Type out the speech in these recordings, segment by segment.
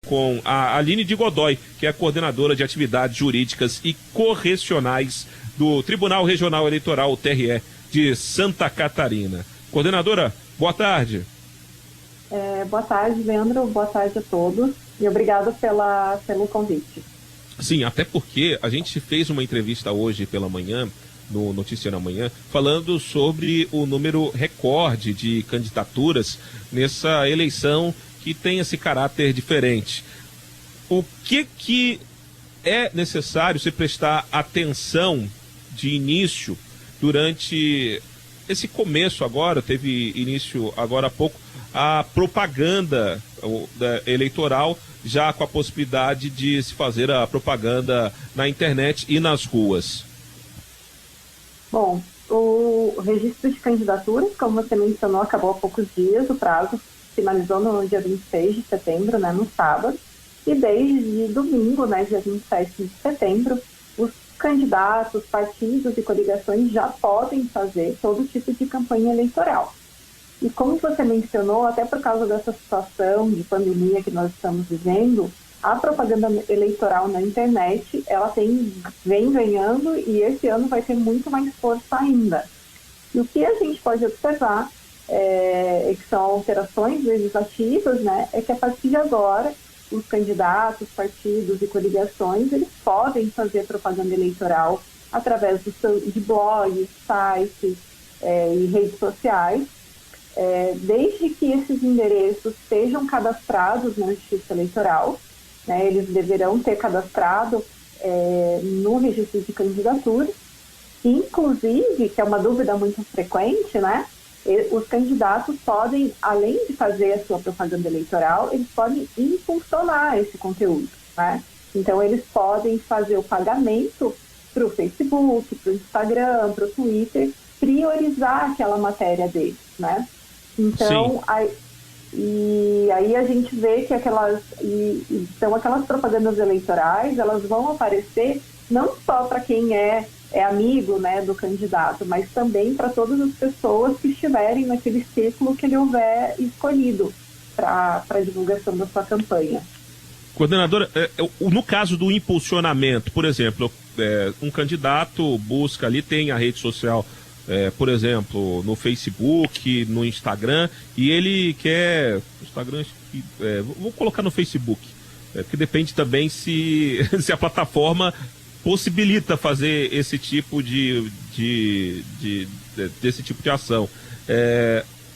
com a Aline de Godoy, que é a coordenadora de atividades jurídicas e correcionais do Tribunal Regional Eleitoral, o TRE, de Santa Catarina. Coordenadora, boa tarde. Boa tarde, Leandro. Boa tarde a todos. E obrigado pelo convite. Sim, até porque a gente fez uma entrevista hoje pela manhã, no Notícia Amanhã, falando sobre o número recorde de candidaturas nessa eleição que tem esse caráter diferente. O que é necessário se prestar atenção de início durante esse começo agora, teve início agora há pouco, a propaganda eleitoral, já com a possibilidade de se fazer a propaganda na internet e nas ruas? Bom, o registro de candidaturas, como você mencionou, acabou há poucos dias, o prazo finalizou no dia 26 de setembro, né, no sábado, e desde domingo, né, dia 27 de setembro, os candidatos, partidos e coligações já podem fazer todo tipo de campanha eleitoral. E como você mencionou, até por causa dessa situação de pandemia que nós estamos vivendo, a propaganda eleitoral na internet, ela vem ganhando e esse ano vai ter muito mais força ainda. E o que a gente pode observar, que são alterações legislativas, né, é que a partir de agora, os candidatos, partidos e coligações, eles podem fazer propaganda eleitoral através de blogs, sites e redes sociais, desde que esses endereços sejam cadastrados na Justiça Eleitoral, né, eles deverão ter cadastrado no registro de candidaturas, inclusive, que é uma dúvida muito frequente, né, os candidatos podem, além de fazer a sua propaganda eleitoral, eles podem impulsionar esse conteúdo, né? Então, eles podem fazer o pagamento para o Facebook, para o Instagram, para o Twitter, priorizar aquela matéria deles, né? Então, aí a gente vê que aquelas propagandas eleitorais, elas vão aparecer não só para quem é amigo, né, do candidato, mas também para todas as pessoas que estiverem naquele círculo que ele houver escolhido para a divulgação da sua campanha. Coordenadora, no caso do impulsionamento, por exemplo, um candidato busca ali, tem a rede social, por exemplo, no Facebook, no Instagram, e ele quer... Instagram, vou colocar no Facebook, porque depende também se a plataforma possibilita fazer esse tipo desse tipo de ação.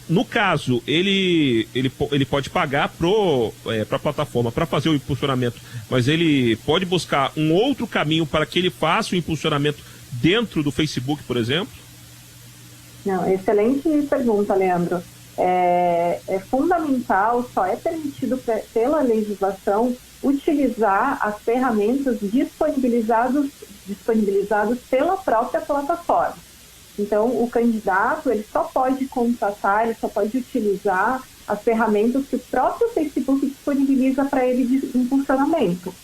No caso, ele pode pagar para a plataforma para fazer o impulsionamento, mas ele pode buscar um outro caminho para que ele faça o impulsionamento dentro do Facebook, por exemplo? Não, excelente pergunta, Leandro. É fundamental, só é permitido pela legislação utilizar as ferramentas disponibilizadas pela própria plataforma. Então, o candidato, ele só pode contratar, ele só pode utilizar as ferramentas que o próprio Facebook disponibiliza para ele de impulsionamento.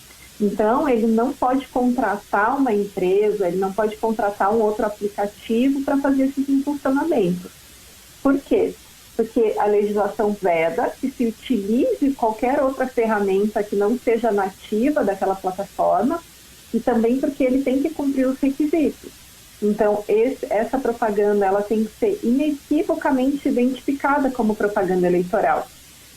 Então, ele não pode contratar uma empresa, ele não pode contratar um outro aplicativo para fazer esses impulsionamentos. Por quê? Porque a legislação veda que se utilize qualquer outra ferramenta que não seja nativa daquela plataforma, e também porque ele tem que cumprir os requisitos. Então, essa propaganda, ela tem que ser inequivocamente identificada como propaganda eleitoral.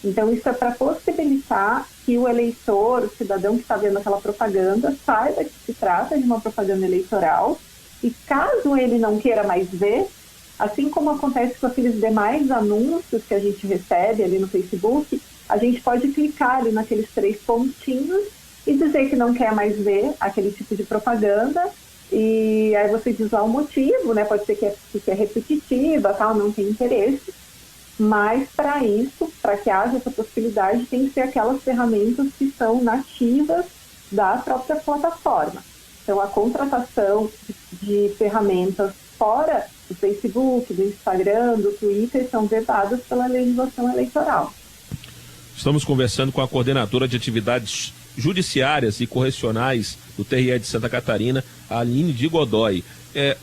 Então, isso é para possibilitar que o eleitor, o cidadão que está vendo aquela propaganda, saiba que se trata de uma propaganda eleitoral, e caso ele não queira mais ver, assim como acontece com aqueles demais anúncios que a gente recebe ali no Facebook, a gente pode clicar ali naqueles 3 pontinhos e dizer que não quer mais ver aquele tipo de propaganda, e aí você diz lá o motivo, né? Pode ser que é repetitiva, tal, não tem interesse, mas para isso, para que haja essa possibilidade, tem que ser aquelas ferramentas que são nativas da própria plataforma. Então, a contratação de ferramentas fora do Facebook, do Instagram, do Twitter, são vedadas pela legislação eleitoral. Estamos conversando com a coordenadora de atividades judiciárias e correcionais do TRE de Santa Catarina, a Aline de Godoy.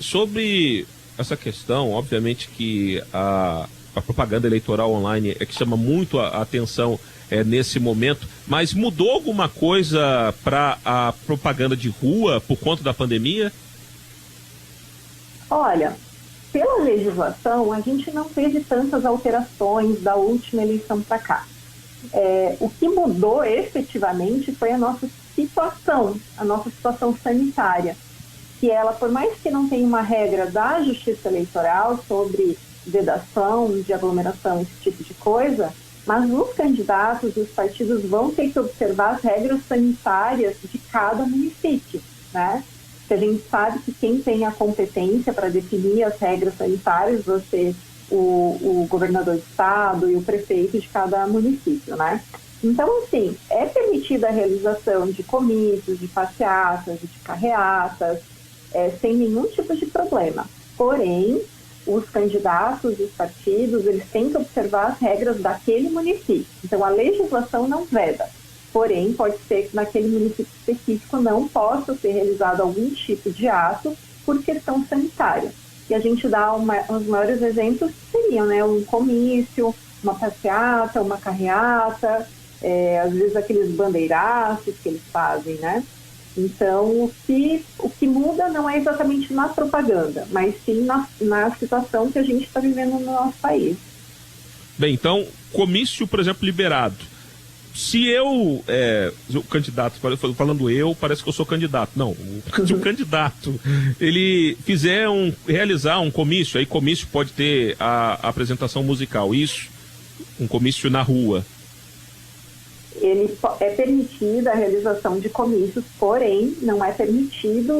Sobre essa questão, obviamente que a propaganda eleitoral online é que chama muito a atenção nesse momento, mas mudou alguma coisa para a propaganda de rua por conta da pandemia? Olha, pela legislação, a gente não teve tantas alterações da última eleição para cá. O que mudou efetivamente foi a nossa situação sanitária, que ela, por mais que não tenha uma regra da Justiça Eleitoral sobre vedação de aglomeração, esse tipo de coisa, mas os candidatos e os partidos vão ter que observar as regras sanitárias de cada município, né? Porque a gente sabe que quem tem a competência para definir as regras sanitárias vai ser o governador do estado e o prefeito de cada município, né? Então, assim, é permitida a realização de comícios, de passeatas, de carreatas, sem nenhum tipo de problema. Porém, os candidatos e os partidos, eles têm que observar as regras daquele município. Então, a legislação não veda. Porém, pode ser que naquele município específico não possa ser realizado algum tipo de ato por questão sanitária. E a gente dá os maiores exemplos que seriam, né, um comício, uma passeata, uma carreata, às vezes aqueles bandeiraços que eles fazem, né? Então, o que muda não é exatamente na propaganda, mas sim na situação que a gente está vivendo no nosso país. Bem, então, comício, por exemplo, liberado. Se o candidato, falando parece que eu sou candidato. Não, se o candidato, ele realizar um comício, aí comício pode ter a apresentação musical, isso, um comício na rua. É permitida a realização de comícios, porém não é permitida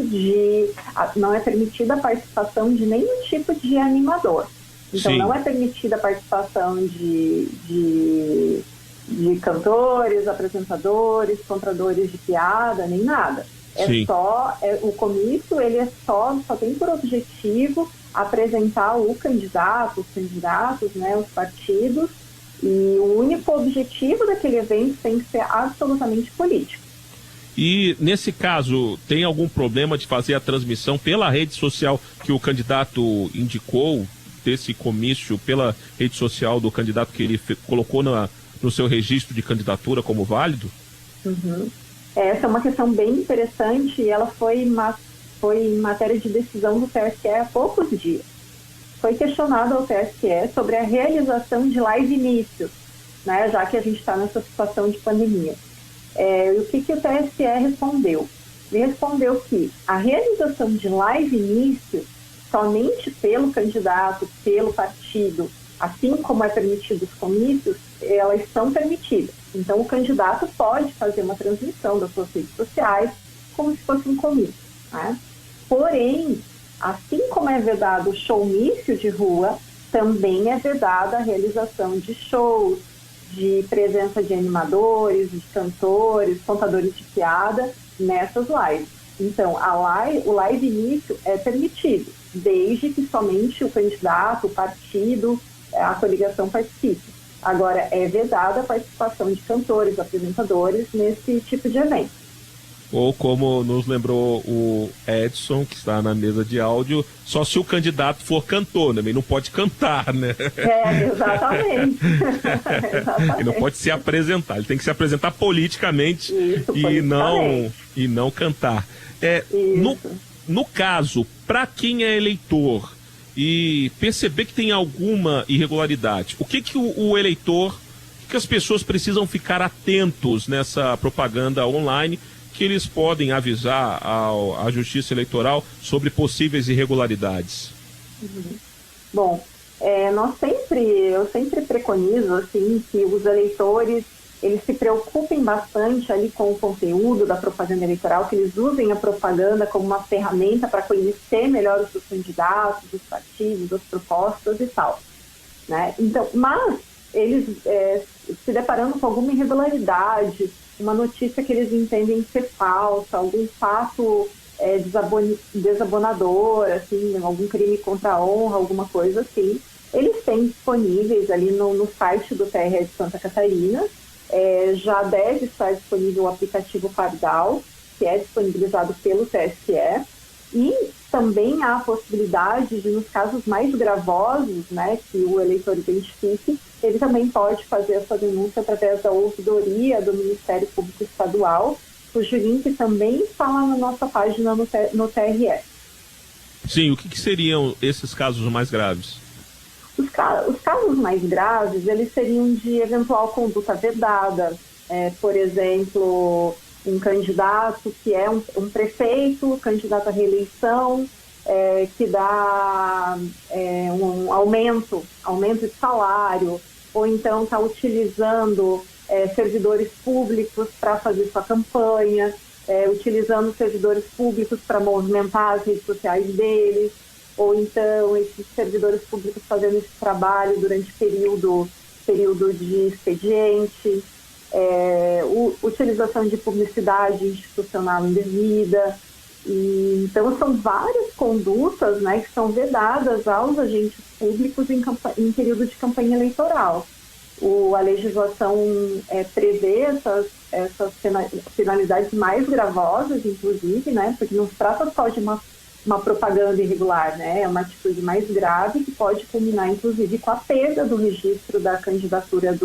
a participação de nenhum tipo de animador. Então, sim, não é permitida a participação de cantores, apresentadores, contadores de piada, nem nada. O comício, ele só tem por objetivo apresentar o candidato, os candidatos, né, os partidos, e o único objetivo daquele evento tem que ser absolutamente político. E, nesse caso, tem algum problema de fazer a transmissão pela rede social que o candidato indicou, desse comício, pela rede social do candidato que ele colocou no seu registro de candidatura como válido? Uhum. Essa é uma questão bem interessante e ela foi em matéria de decisão do TSE há poucos dias. Foi questionado ao TSE sobre a realização de live início, né, já que a gente está nessa situação de pandemia. E o que o TSE respondeu? Ele respondeu que a realização de live início somente pelo candidato, pelo partido, assim como é permitido os comícios, elas são permitidas. Então, o candidato pode fazer uma transmissão das suas redes sociais como se fosse um comício, né? Porém, assim como é vedado o showmício de rua, também é vedada a realização de shows, de presença de animadores, de cantores, contadores de piada nessas lives. Então, o live início é permitido, desde que somente o candidato, o partido, a coligação participe. Agora, é vedada a participação de cantores, apresentadores nesse tipo de evento. Ou como nos lembrou o Edson, que está na mesa de áudio, só se o candidato for cantor, né? Ele não pode cantar, né? Exatamente. Ele não pode se apresentar, ele tem que se apresentar politicamente. Isso, e não cantar. No caso, para quem é eleitor e perceber que tem alguma irregularidade, o que o eleitor, o que as pessoas precisam ficar atentos nessa propaganda online, que eles podem avisar à Justiça Eleitoral sobre possíveis irregularidades? Uhum. Bom, eu sempre preconizo assim, que os eleitores eles se preocupem bastante ali com o conteúdo da propaganda eleitoral, que eles usem a propaganda como uma ferramenta para conhecer melhor os seus candidatos, os partidos, as propostas e tal, né? Então, mas eles se deparando com alguma irregularidade, uma notícia que eles entendem ser falsa, algum fato desabonador, assim, algum crime contra a honra, alguma coisa assim, eles têm disponíveis ali no site do TRE de Santa Catarina. Já deve estar disponível o aplicativo Pardal, que é disponibilizado pelo TSE, E também há a possibilidade de, nos casos mais gravosos, né, que o eleitor identifique, ele também pode fazer a sua denúncia através da ouvidoria do Ministério Público Estadual, cujo link também está lá na nossa página no TRE. Sim, o que seriam esses casos mais graves? Os casos mais graves, eles seriam de eventual conduta vedada, por exemplo, um candidato que é um prefeito, candidato à reeleição, que dá um aumento de salário, ou então está utilizando servidores públicos para fazer sua campanha, utilizando servidores públicos para movimentar as redes sociais deles, ou então esses servidores públicos fazendo esse trabalho durante período de expediente, utilização de publicidade institucional indevida. Então, são várias condutas, né, que são vedadas aos agentes públicos em período de campanha eleitoral. A legislação prevê essas penalidades mais gravosas, inclusive, né, porque não se trata só de uma propaganda irregular, né, é uma atitude mais grave que pode culminar, inclusive, com a perda do registro da candidatura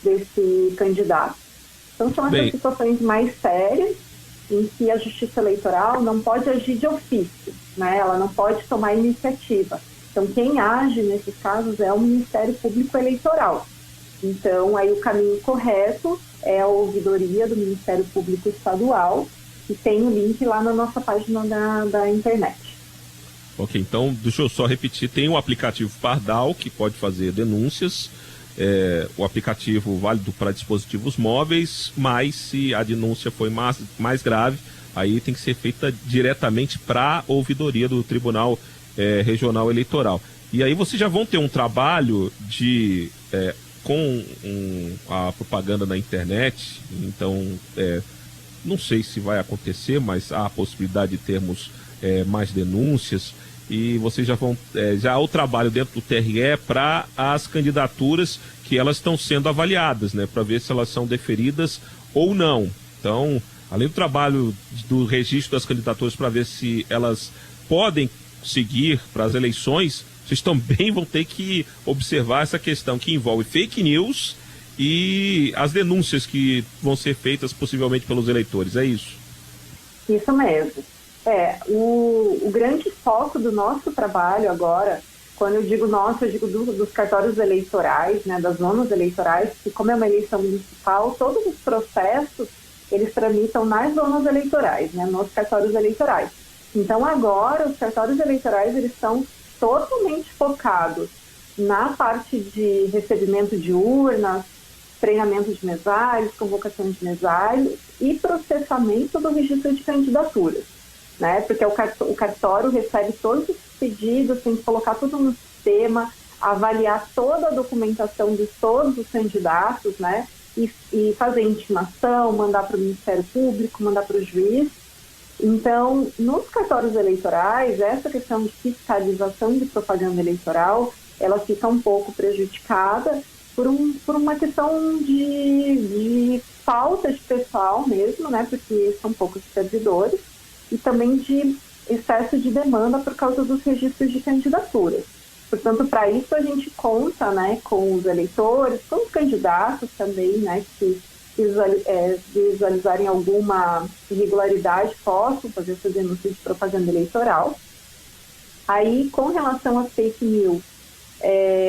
desse candidato. Então, são essas situações mais sérias em que a Justiça Eleitoral não pode agir de ofício, né, ela não pode tomar iniciativa. Então, quem age nesses casos é o Ministério Público Eleitoral. Então, aí o caminho correto é a ouvidoria do Ministério Público Estadual, e tem o link lá na nossa página da internet. Ok, então deixa eu só repetir, tem o aplicativo Pardal, que pode fazer denúncias, o aplicativo válido para dispositivos móveis, mas se a denúncia foi mais grave, aí tem que ser feita diretamente para a ouvidoria do Tribunal Regional Eleitoral. E aí vocês já vão ter um trabalho com a propaganda na internet, então não sei se vai acontecer, mas há a possibilidade de termos mais denúncias, e vocês já há o trabalho dentro do TRE para as candidaturas que elas estão sendo avaliadas, né, para ver se elas são deferidas ou não. Então, além do trabalho do registro das candidaturas para ver se elas podem seguir para as eleições, vocês também vão ter que observar essa questão que envolve fake news e as denúncias que vão ser feitas possivelmente pelos eleitores, é isso? Isso mesmo. O grande foco do nosso trabalho agora, quando eu digo nosso, eu digo dos cartórios eleitorais, né, das zonas eleitorais, que como é uma eleição municipal, todos os processos, eles tramitam nas zonas eleitorais, né, nos cartórios eleitorais. Então agora, os cartórios eleitorais, eles estão totalmente focados na parte de recebimento de urnas, treinamento de mesários, convocação de mesários e processamento do registro de candidaturas, né? Porque o cartório recebe todos os pedidos, tem que colocar tudo no sistema, avaliar toda a documentação de todos os candidatos, né? E fazer intimação, mandar para o Ministério Público, mandar para o juiz. Então, nos cartórios eleitorais, essa questão de fiscalização de propaganda eleitoral, ela fica um pouco prejudicada por uma questão de falta de pessoal mesmo, né, porque são poucos servidores, e também de excesso de demanda por causa dos registros de candidaturas. Portanto, para isso a gente conta, né, com os eleitores, com os candidatos também, né, que visualizarem alguma irregularidade, possam fazer essa denúncia de propaganda eleitoral. Aí, com relação às fake news,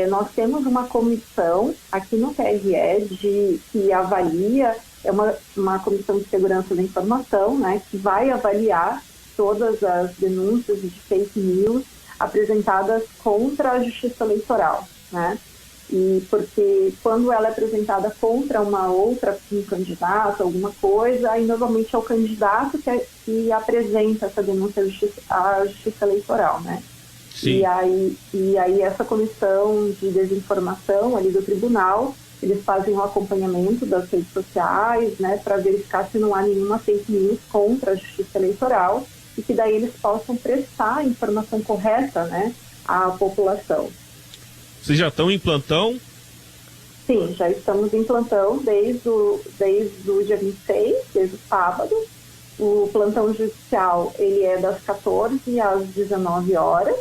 nós temos uma comissão aqui no TRE que avalia, é uma comissão de segurança da informação, né, que vai avaliar todas as denúncias de fake news apresentadas contra a Justiça Eleitoral, né? E porque quando ela é apresentada contra um candidato, alguma coisa, aí normalmente é o candidato que apresenta essa denúncia à Justiça Eleitoral, né? Sim. E aí essa comissão de desinformação ali do tribunal, eles fazem um acompanhamento das redes sociais, né, para verificar se não há nenhuma fake news contra a Justiça Eleitoral e que daí eles possam prestar a informação correta, né, à população. Vocês já estão em plantão? Sim, já estamos em plantão desde o dia 26, desde o sábado, O plantão judicial, ele é das 14 às 19 horas.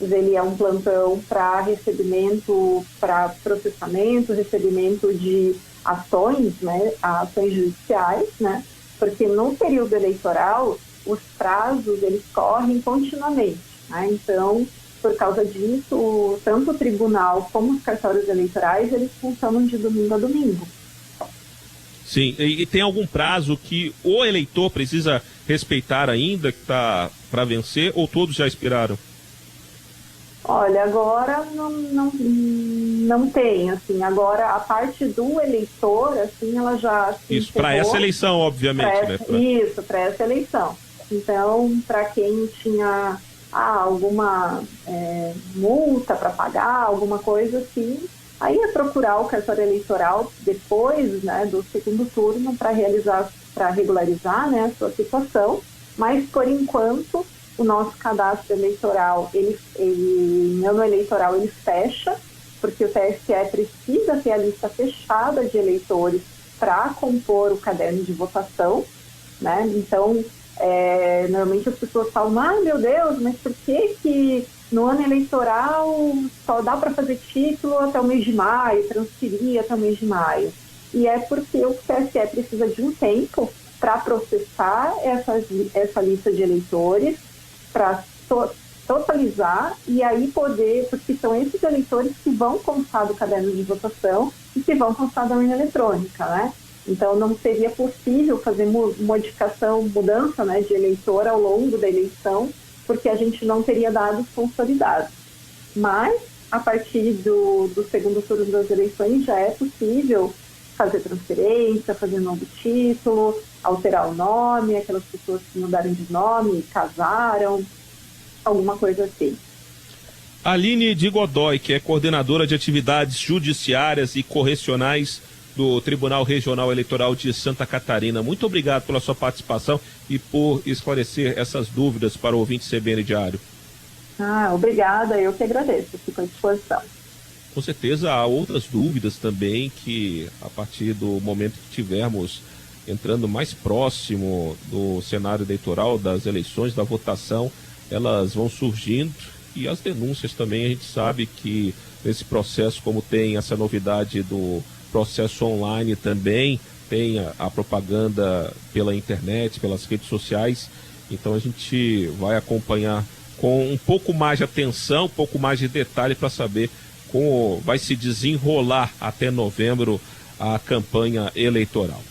Ele é um plantão para recebimento, para processamento, recebimento de ações, né, ações judiciais, né, porque no período eleitoral os prazos eles correm continuamente, né, então por causa disso tanto o tribunal como os cartórios eleitorais eles funcionam de domingo a domingo. Sim, e tem algum prazo que o eleitor precisa respeitar ainda, que está para vencer, ou todos já expiraram? Olha, agora não tem, assim, agora a parte do eleitor, assim, ela já se Isso, para essa eleição, obviamente, né? Isso, para essa eleição. Então, para quem tinha alguma multa para pagar, alguma coisa assim, aí é procurar o cartório eleitoral depois, né, do segundo turno para regularizar, né, a sua situação, mas por enquanto o nosso cadastro eleitoral, em ano eleitoral, ele fecha, porque o TSE precisa ter a lista fechada de eleitores para compor o caderno de votação, né? Então, normalmente as pessoas falam, meu Deus, mas por que no ano eleitoral só dá para fazer título até o mês de maio, transferir até o mês de maio? E é porque o TSE precisa de um tempo para processar essa lista de eleitores, para totalizar e aí poder, porque são esses eleitores que vão constar do caderno de votação e que vão constar da urna eletrônica, né? Então não seria possível fazer mudança, né, de eleitor ao longo da eleição, porque a gente não teria dados consolidados. Mas, a partir do segundo turno das eleições, já é possível fazer transferência, fazer novo título, alterar o nome, aquelas pessoas que mudaram de nome, casaram, alguma coisa assim. Aline de Godoy, que é coordenadora de atividades judiciárias e correcionais do Tribunal Regional Eleitoral de Santa Catarina. Muito obrigado pela sua participação e por esclarecer essas dúvidas para o ouvinte CBN Diário. Obrigada, eu que agradeço, fico à disposição. Com certeza há outras dúvidas também que, a partir do momento que tivermos entrando mais próximo do cenário eleitoral, das eleições, da votação, elas vão surgindo, e as denúncias também. A gente sabe que nesse processo, como tem essa novidade do processo online também, tem a propaganda pela internet, pelas redes sociais, então a gente vai acompanhar com um pouco mais de atenção, um pouco mais de detalhe para saber como vai se desenrolar até novembro a campanha eleitoral.